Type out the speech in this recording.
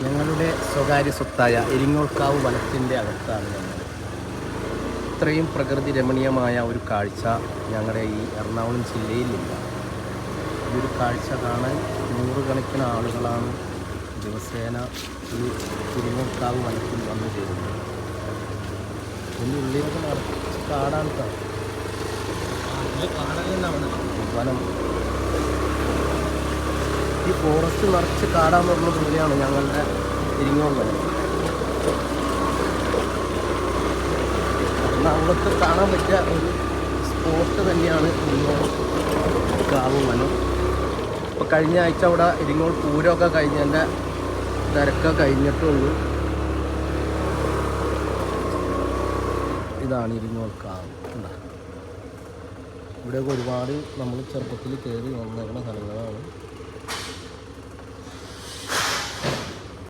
ഞങ്ങളുടെ സ്വകാര്യ സ്വത്തായ എരിങ്ങോൾക്കാവ് വനത്തിൻ്റെ അകത്താണ് ഞങ്ങൾ. ഇത്രയും പ്രകൃതി രമണീയമായ ഒരു കാഴ്ച ഞങ്ങളുടെ ഈ എറണാകുളം ജില്ലയിലില്ല. ഈ ഒരു കാഴ്ച കാണാൻ നൂറുകണക്കിന് ആളുകളാണ് ദിവസേന ഈ എരിങ്ങോൾക്കാവ് വനത്തിൽ വന്നു ചേരുന്നത്. ഇതിൻ്റെ ഉള്ളിലൊക്കെ നിറച്ച് കാടാണ് വനം. ഈ ഫോറസ്റ്റ് നിറച്ച് കാടാന്ന് പറഞ്ഞ പോലെയാണ് ഞങ്ങളുടെ എരിങ്ങോൾ വനം. എറണാകുളത്ത് കാണാൻ പറ്റിയ ഒരു സ്പോട്ട് തന്നെയാണ് എരിങ്ങോൾക്കാവ് വനം. ഇപ്പോൾ കഴിഞ്ഞ ആഴ്ച അവിടെ എരിങ്ങോൾ പൂരമൊക്കെ കഴിഞ്ഞതിൻ്റെ തിരക്കൊക്കെ കഴിഞ്ഞിട്ടുള്ളൂ. ഇതാണ് എരിങ്ങോൾക്കാവ്. ഇവിടെയൊക്കെ ഒരുപാട് നമ്മൾ ചെറുപ്പത്തിൽ കയറി വന്നിരുന്ന സ്ഥലങ്ങളാണ്.